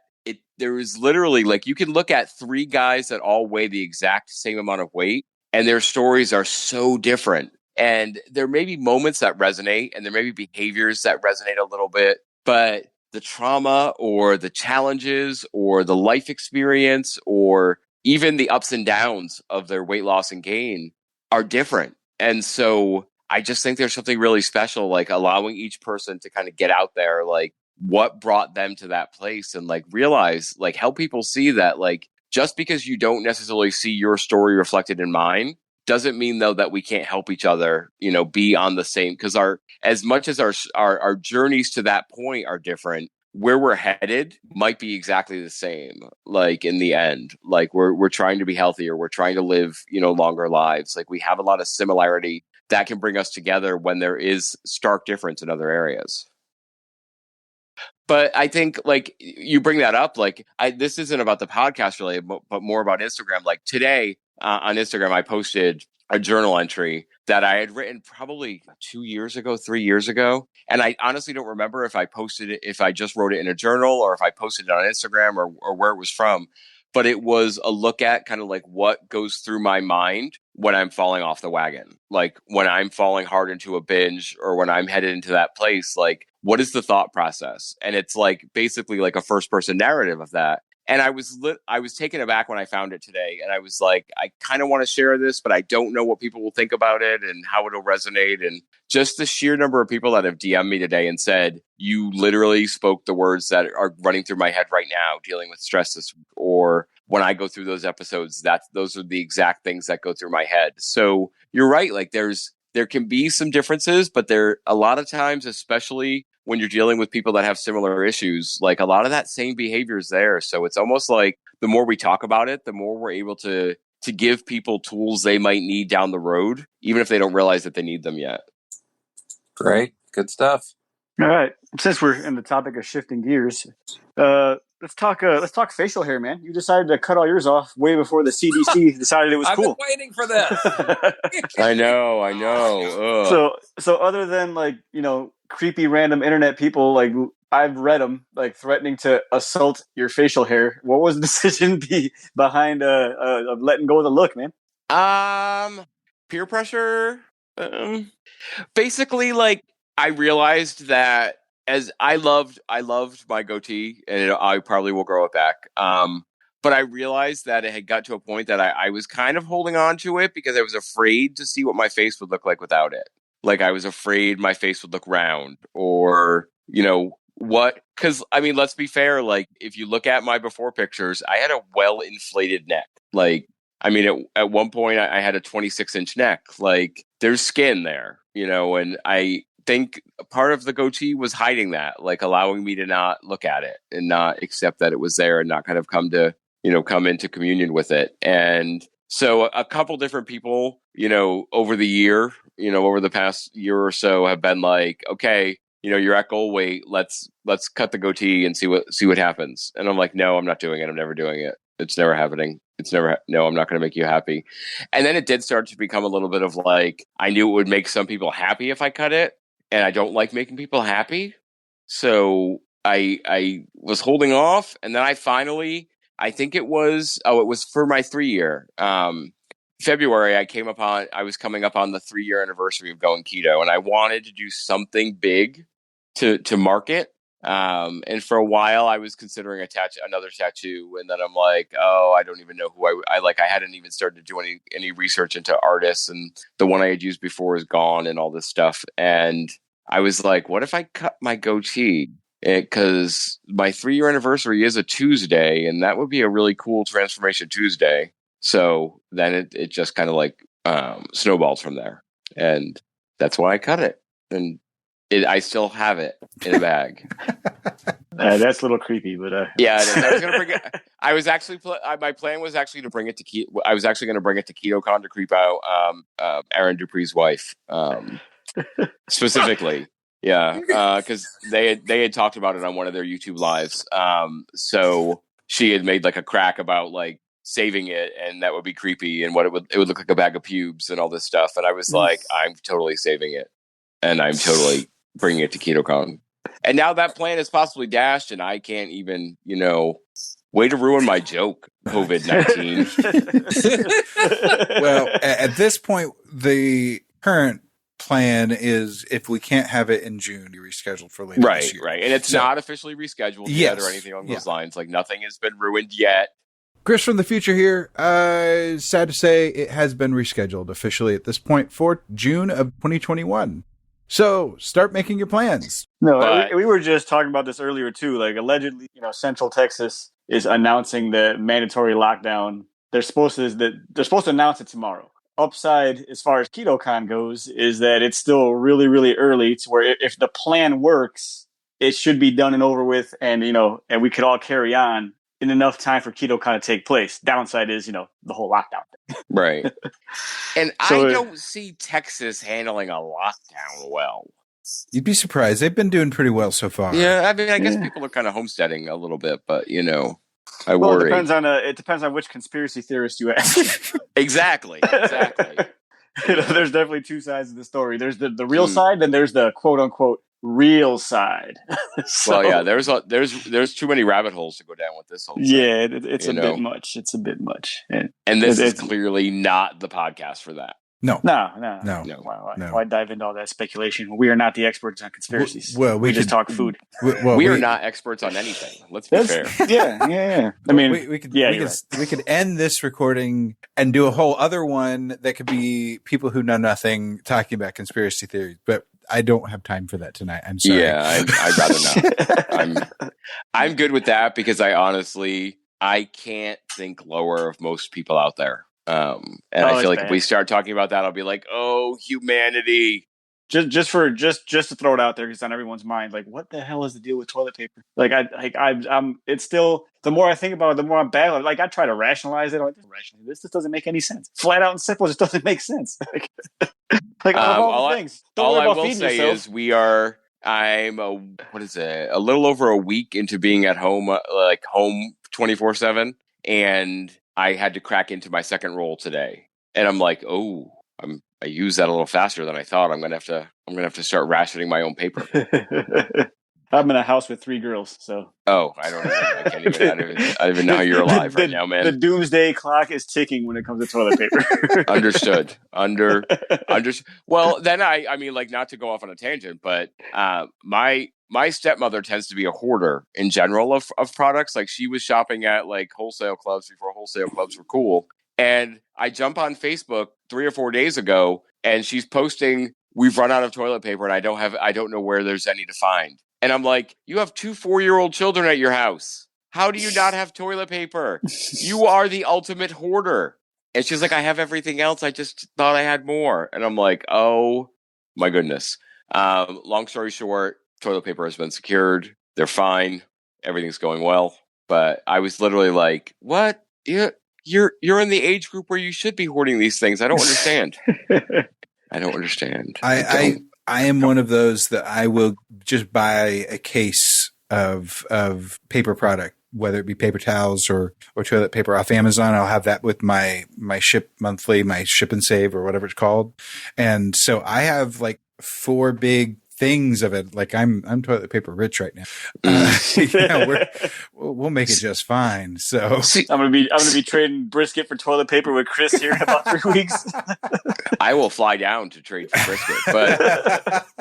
S5: there is literally, like, you can look at three guys that all weigh the exact same amount of weight, and their stories are so different. And there may be moments that resonate, and there may be behaviors that resonate a little bit, but the trauma or the challenges or the life experience or even the ups and downs of their weight loss and gain are different. And so I just think there's something really special, like allowing each person to kind of get out there, like, what brought them to that place, and like realize, like, help people see that, like, just because you don't necessarily see your story reflected in mine doesn't mean though that we can't help each other, be on the same, because as much as our journeys to that point are different, where we're headed might be exactly the same. Like, in the end, like, we're trying to be healthier, we're trying to live, longer lives. Like, we have a lot of similarity that can bring us together when there is stark difference in other areas. But I think, like, you bring that up, like, this isn't about the podcast really, but more about Instagram. Like, today on Instagram, I posted a journal entry that I had written probably 2 years ago, 3 years ago. And I honestly don't remember if I posted it, if I just wrote it in a journal, or if I posted it on Instagram, or where it was from. but it was a look at kind of like what goes through my mind when I'm falling off the wagon. Like when I'm falling hard into a binge or when I'm headed into that place, like what is the thought process? And it's like basically like a first person narrative of that. And I was taken aback when I found it today. And I was like, I kind of want to share this, but I don't know what people will think about it and how it'll resonate. And just the sheer number of people that have DM'd me today and said, you literally spoke the words that are running through my head right now, dealing with stress this week. Or when I go through those episodes, those are the exact things that go through my head. So you're right. Like there can be some differences, but there a lot of times, especially when you're dealing with people that have similar issues, like a lot of that same behavior is there. So it's almost like the more we talk about it, the more we're able to give people tools they might need down the road, even if they don't realize that they need them yet.
S1: Great. Good stuff.
S2: All right. Since we're in the topic of shifting gears, let's talk facial hair, man. You decided to cut all yours off way before the CDC decided it was
S1: I've
S2: cool.
S1: been waiting for this.
S5: I know. Ugh.
S2: So other than like, creepy random internet people, like I've read them like threatening to assault your facial hair. What was the decision behind letting go of the look, man?
S5: Peer pressure. Basically, like I realized that as I loved my goatee, and I probably will grow it back. But I realized that it had got to a point that I was kind of holding on to it because I was afraid to see what my face would look like without it. Like I was afraid my face would look round or, what? Because, I mean, let's be fair. Like if you look at my before pictures, I had a well-inflated neck. Like, I mean, at one point I had a 26-inch neck. Like there's skin there, and I think part of the goatee was hiding that, like allowing me to not look at it and not accept that it was there and not kind of come into communion with it. And so a couple different people, over the past year or so have been like, okay, you're at goal weight. Let's cut the goatee and see what happens. And I'm like, no, I'm not doing it. I'm never doing it. It's never happening. No, I'm not going to make you happy. And then it did start to become a little bit of like, I knew it would make some people happy if I cut it. And I don't like making people happy. So I was holding off. And then I finally, I think it was for my 3-year. February, I was coming up on the 3-year anniversary of going keto. And I wanted to do something big to mark it. And for a while I was considering another tattoo. And then I'm like, oh, I don't even know who I like. I hadn't even started to do any research into artists, and the one I had used before is gone and all this stuff. And I was like, what if I cut my goatee? Because my 3-year anniversary is a Tuesday, and that would be a really cool transformation Tuesday. So then it just kind of like snowballs from there. And that's why I cut it. And I still have it in a bag.
S2: That's a little creepy, but
S5: yeah. I was gonna bring it. I was actually my plan was actually to bring it to I was actually going to bring it to KetoCon to creep out Aaron Dupree's wife, specifically. Yeah, because they had talked about it on one of their YouTube lives. So she had made like a crack about like saving it, and that would be creepy, and it would look like a bag of pubes and all this stuff. And I was like, I'm totally saving it, and I'm totally bringing it to KetoCon. And now that plan is possibly dashed, and I can't even, way to ruin my joke, COVID-19.
S4: Well, at this point, the current plan is if we can't have it in June, you rescheduled for later this year.
S5: Right. And it's not officially rescheduled yet or anything along those lines. Like nothing has been ruined yet.
S4: Chris from the future here. Sad to say it has been rescheduled officially at this point for June of 2021. So start making your plans.
S2: No, we were just talking about this earlier too. Like allegedly, Central Texas is announcing the mandatory lockdown. They're supposed to announce it tomorrow. Upside, as far as KetoCon goes, is that it's still really, really early to where if the plan works, it should be done and over with, and and we could all carry on in enough time for KetoCon to take place. Downside is, the whole lockdown thing.
S5: Right. And so I don't see Texas handling a lockdown well.
S4: You'd be surprised. They've been doing pretty well so far.
S5: Yeah, I mean, I guess people are kind of homesteading a little bit, but I worry.
S2: It depends on which conspiracy theorist you ask.
S5: Exactly.
S2: There's definitely two sides of the story. There's the real side, then there's the quote unquote real side.
S5: So, well, yeah, there's too many rabbit holes to go down with this whole thing.
S2: Yeah, it's a bit much. It's a bit much.
S5: And this is clearly not the podcast for that.
S2: No. Why dive into all that speculation? We are not the experts on conspiracies.
S4: Well, we
S2: just talk food.
S5: We are not experts on anything. Let's be fair.
S2: Yeah. I mean, we
S4: could end this recording and do a whole other one that could be people who know nothing talking about conspiracy theories, but I don't have time for that tonight. I'm sorry.
S5: Yeah, I'd rather not. I'm good with that because I can't think lower of most people out there. And I feel like if we start talking about that, I'll be like, "Oh, humanity!"
S2: Just to throw it out there, because on everyone's mind, like, what the hell is the deal with toilet paper? Like, I'm. It's still, the more I think about it, the more I'm battling. Like, I try to rationalize it. I'm like, this just doesn't make any sense. Flat out and simple, just doesn't make sense. Like all the things.
S5: All I will say is I'm a little over a week into being at home, home 24/7, and I had to crack into my second roll today, and I'm like, I used that a little faster than I thought. I'm gonna have to start rationing my own paper.
S2: I'm in a house with 3 girls, so.
S5: Oh, I don't know. I don't even know how you're alive right now, man.
S2: The doomsday clock is ticking when it comes to toilet paper.
S5: Understood. Well, then I mean, like, not to go off on a tangent, but my stepmother tends to be a hoarder in general of products. Like, she was shopping at like wholesale clubs before wholesale clubs were cool. And I jump on Facebook 3 or 4 days ago, and she's posting, "We've run out of toilet paper, and I don't know where there's any to find." And I'm like, "You have 2 4-year-old children at your house. How do you not have toilet paper? You are the ultimate hoarder." And she's like, "I have everything else. I just thought I had more." And I'm like, "Oh my goodness." Long story short, toilet paper has been secured. They're fine. Everything's going well. But I was literally like, "What? You're in the age group where you should be hoarding these things. I don't understand." I don't understand.
S4: I am one of those that I will just buy a case of paper product, whether it be paper towels or toilet paper off Amazon. I'll have that with my Ship Monthly, my Ship and Save, or whatever it's called. And so I have like 4 big things of it. Like, I'm toilet paper rich right now. We'll make it just fine. So
S2: I'm gonna be trading brisket for toilet paper with Chris here in about 3 weeks.
S5: I will fly down to trade for brisket, but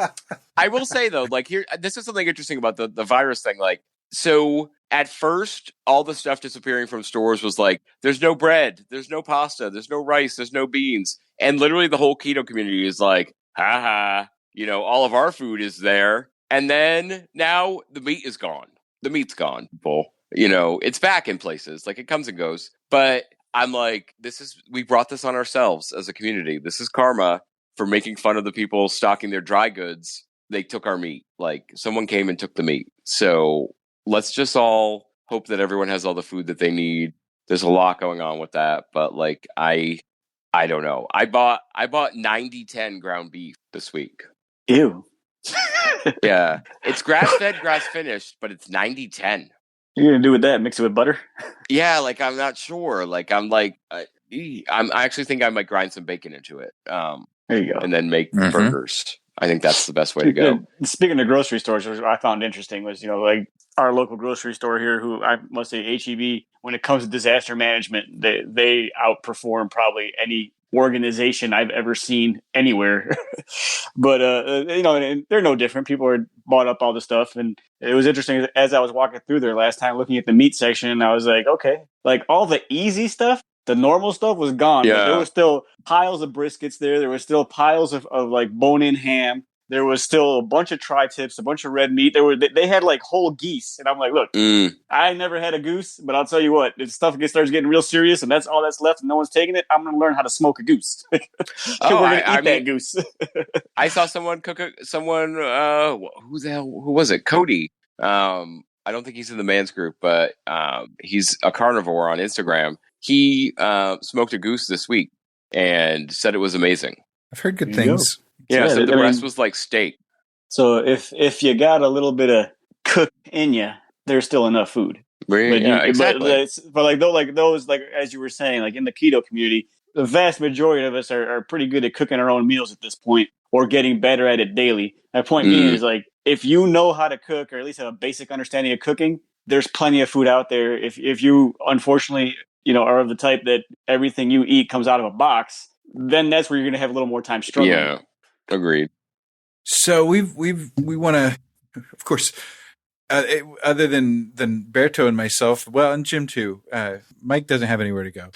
S5: I will say though, like, this is something interesting about the virus thing. Like, so at first, all the stuff disappearing from stores was like, there's no bread, there's no pasta, there's no rice, there's no beans, and literally the whole keto community is like, haha. All of our food is there. And then now the meat is gone. The meat's gone, people. It's back in places. Like, it comes and goes. But I'm like, we brought this on ourselves as a community. This is karma for making fun of the people stocking their dry goods. They took our meat. Like, someone came and took the meat. So let's just all hope that everyone has all the food that they need. There's a lot going on with that. But like, I don't know. I bought 90-10 ground beef this week.
S2: Ew.
S5: Yeah. It's grass-fed, grass-finished, but it's 90-10.
S2: You're going to do with that? Mix it with butter?
S5: Yeah, like, I'm not sure. Like, I actually think I might grind some bacon into it.
S2: There you go.
S5: And then make burgers. I think that's the best way to go.
S2: Speaking of grocery stores, what I found interesting was, like, our local grocery store here, who I must say HEB, when it comes to disaster management, they outperform probably any organization I've ever seen anywhere. But and they're no different. People are bought up all the stuff, and it was interesting as I was walking through there last time, looking at the meat section. I was like, okay, like, all the easy stuff, the normal stuff was gone.
S5: Yeah.
S2: But there was still piles of briskets there. There was still piles of like bone-in ham. There was still a bunch of tri-tips, a bunch of red meat. They had like whole geese. And I'm like, look, I never had a goose, but I'll tell you what, if stuff starts getting real serious and that's all that's left and no one's taking it, I'm going to learn how to smoke a goose. We're going to eat that goose.
S5: I saw someone cook who the hell, who was it? Cody. I don't think he's in the man's group, but he's a carnivore on Instagram. He smoked a goose this week and said it was amazing.
S4: I've heard good things.
S5: Yeah, so the rest was like steak.
S2: So if you got a little bit of cook in you, there's still enough food.
S5: Exactly.
S2: But like those, like, as you were saying, like, in the keto community, the vast majority of us are pretty good at cooking our own meals at this point, or getting better at it daily. My point being is, like, if you know how to cook, or at least have a basic understanding of cooking, there's plenty of food out there. If you unfortunately, are of the type that everything you eat comes out of a box, then that's where you're going to have a little more time struggling.
S5: Yeah, agreed.
S4: So we want to, of course, other than Berto and myself, well, and Jim too. Mike doesn't have anywhere to go.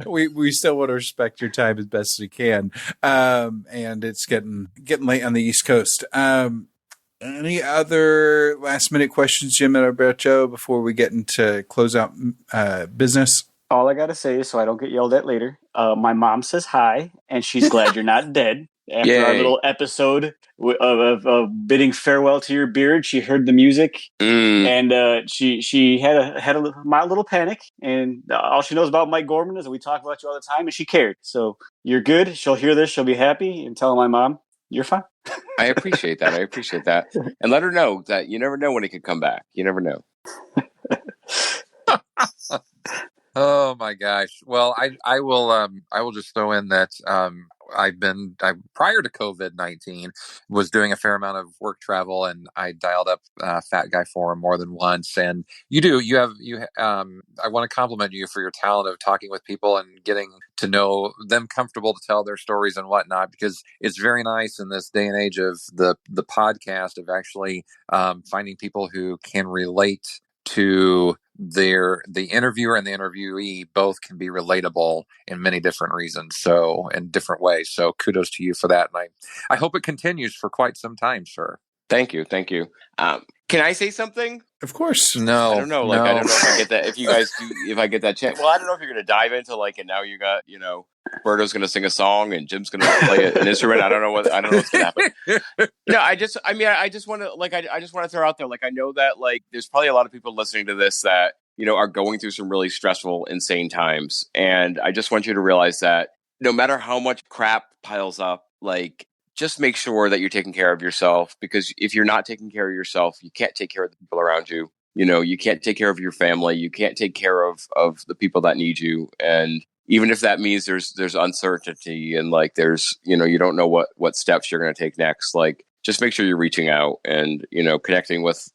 S4: We still want to respect your time as best as we can, and it's getting late on the East Coast. Any other last minute questions, Jim and Alberto, before we get into closeout business?
S2: All I got to say is, so I don't get yelled at later, my mom says hi, and she's glad you're not dead. After our little episode of bidding farewell to your beard, she heard the music, and she had a mild little panic. And all she knows about Mike Gorman is that we talk about you all the time, and she cared. So you're good. She'll hear this. She'll be happy. And tell my mom, you're fine.
S5: I appreciate that. And let her know that you never know when he could come back. You never know.
S1: Oh my gosh. Well, I will just throw in that I prior to COVID-19 was doing a fair amount of work travel, and I dialed up Fat Guy Forum more than once. And I want to compliment you for your talent of talking with people and getting to know them comfortable to tell their stories and whatnot, because it's very nice in this day and age of the podcast of actually finding people who can relate to the interviewer and the interviewee. Both can be relatable in many different reasons, so in different ways. So kudos to you for that, and I hope it continues for quite some time, sir.
S5: Thank you. Can I say something?
S4: Of course.
S1: No,
S5: I don't know. I don't know if I get that. If you guys do, if I get that chance. Well, I don't know if you're going to dive into and now you got, Berto's going to sing a song and Jim's going to play an instrument. I don't know what's going to happen. No, I just want to I just want to throw out there, I know that there's probably a lot of people listening to this that, are going through some really stressful, insane times. And I just want you to realize that no matter how much crap piles up, just make sure that you're taking care of yourself, because if you're not taking care of yourself, you can't take care of the people around you. You can't take care of your family. You can't take care of the people that need you. And even if that means there's uncertainty and there's, you don't know what steps you're going to take next, just make sure you're reaching out and, connecting with,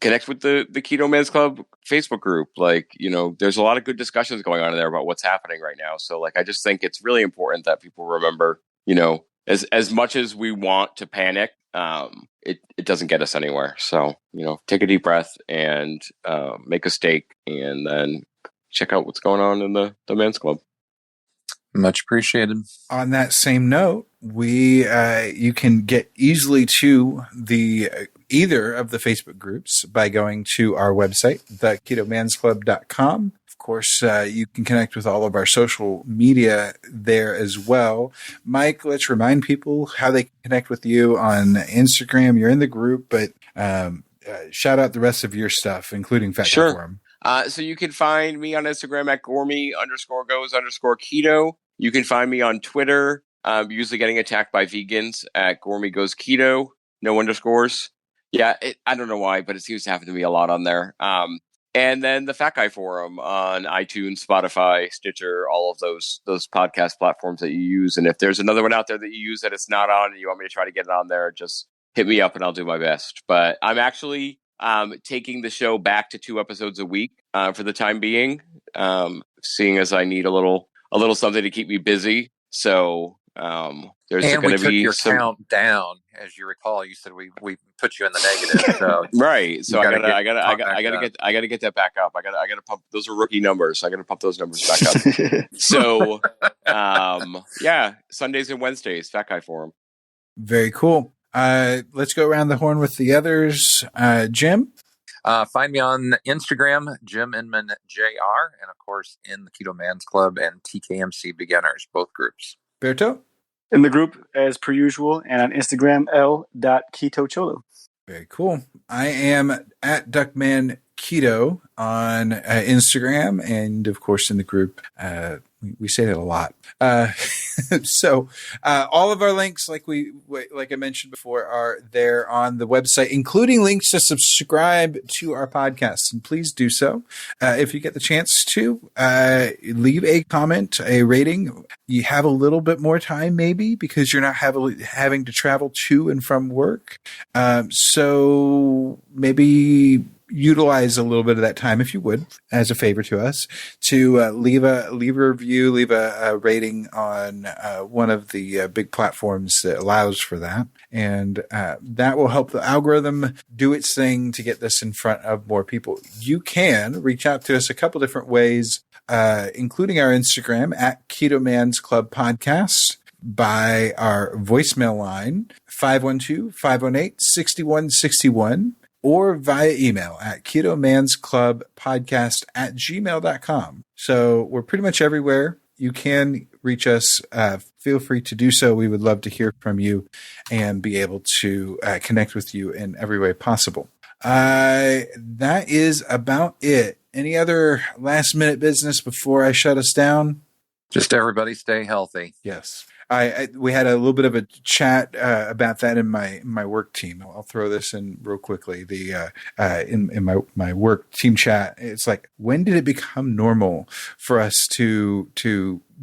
S5: connect with the Keto Man's Club Facebook group. There's a lot of good discussions going on in there about what's happening right now. So I just think it's really important that people remember, as much as we want to panic, it doesn't get us anywhere. So, take a deep breath and make a steak, and then check out what's going on in the Men's Club.
S1: Much appreciated.
S4: On that same note, you can get easily to either of the Facebook groups by going to our website, theketomansclub.com. Of course, you can connect with all of our social media there as well. Mike, let's remind people how they can connect with you on Instagram. You're in the group, but shout out the rest of your stuff, including Fat Guy Forum.
S5: So you can find me on Instagram at Gormy_goes_keto. You can find me on Twitter. I'm usually getting attacked by vegans at Gormy Goes Keto. No underscores. Yeah, I don't know why, but it seems to happen to me a lot on there. And then the Fat Guy Forum on iTunes, Spotify, Stitcher, all of those podcast platforms that you use. And if there's another one out there that you use that it's not on and you want me to try to get it on there, just hit me up and I'll do my best. But I'm actually taking the show back to 2 episodes a week for the time being, seeing as I need a little something to keep me busy. So there's going to be
S1: your count down. As you recall, you said we put you in the negative. So
S5: right. So I gotta get that back up. I gotta pump. Those are rookie numbers. I gotta pump those numbers back up. So Sundays and Wednesdays, Fat Guy Forum.
S4: Very cool. Let's go around the horn with the others. Jim?
S1: Find me on Instagram, Jim Inman JR, and of course in the Keto Man's Club and TKMC Beginners, both groups.
S4: Berto?
S2: In the group as per usual, and on Instagram, l.ketocholo.
S4: Very cool. I am at Duckman Keto on Instagram, and of course in the group We say that a lot. So all of our links, like I mentioned before, are there on the website, including links to subscribe to our podcast. And please do so. If you get the chance to leave a comment, a rating. You have a little bit more time, maybe, because you're not having to travel to and from work. So maybe utilize a little bit of that time, if you would, as a favor to us, to leave a review, leave a rating on one of the big platforms that allows for that. And that will help the algorithm do its thing to get this in front of more people. You can reach out to us a couple different ways, including our Instagram at Keto Man's Club Podcast, by our voicemail line, 512-518-6161, or via email at ketomansclubpodcast@gmail.com. So we're pretty much everywhere. You can reach us. Feel free to do so. We would love to hear from you and be able to connect with you in every way possible. That is about it. Any other last minute business before I shut us down?
S1: Just everybody stay healthy.
S4: Yes. We had a little bit of a chat about that in my work team. I'll throw this in real quickly. In my work team chat, it's like, when did it become normal for us to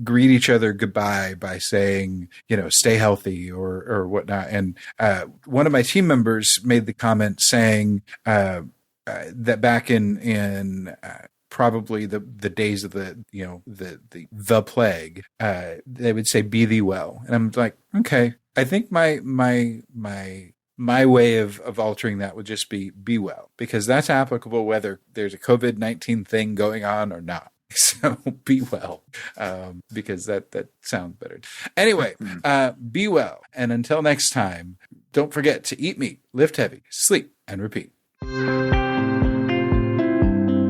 S4: greet each other goodbye by saying, stay healthy or whatnot? And one of my team members made the comment saying that back in probably the days of the plague, they would say, "Be thee well," and I'm like, okay. I think my way of altering that would just be well, because that's applicable whether there's a COVID-19 thing going on or not. So be well, because that sounds better. Anyway, be well, and until next time, don't forget to eat meat, lift heavy, sleep, and repeat.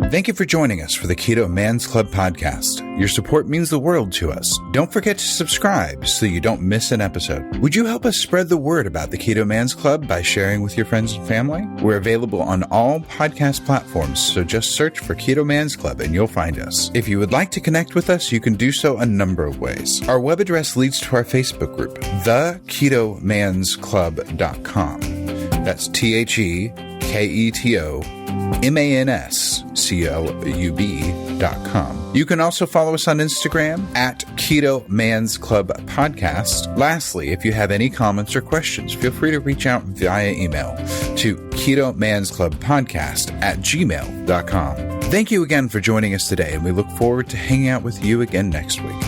S4: Thank you for joining us for the Keto Man's Club podcast. Your support means the world to us. Don't forget to subscribe so you don't miss an episode. Would you help us spread the word about the Keto Man's Club by sharing with your friends and family? We're available on all podcast platforms, so just search for Keto Man's Club and you'll find us. If you would like to connect with us, you can do so a number of ways. Our web address leads to our Facebook group, theketomansclub.com. That's TheKetoMansClub.com. You can also follow us on Instagram at Keto Man's Club Podcast. Lastly, if you have any comments or questions, feel free to reach out via email to ketomansclubpodcast@gmail.com. Thank you again for joining us today, and we look forward to hanging out with you again next week.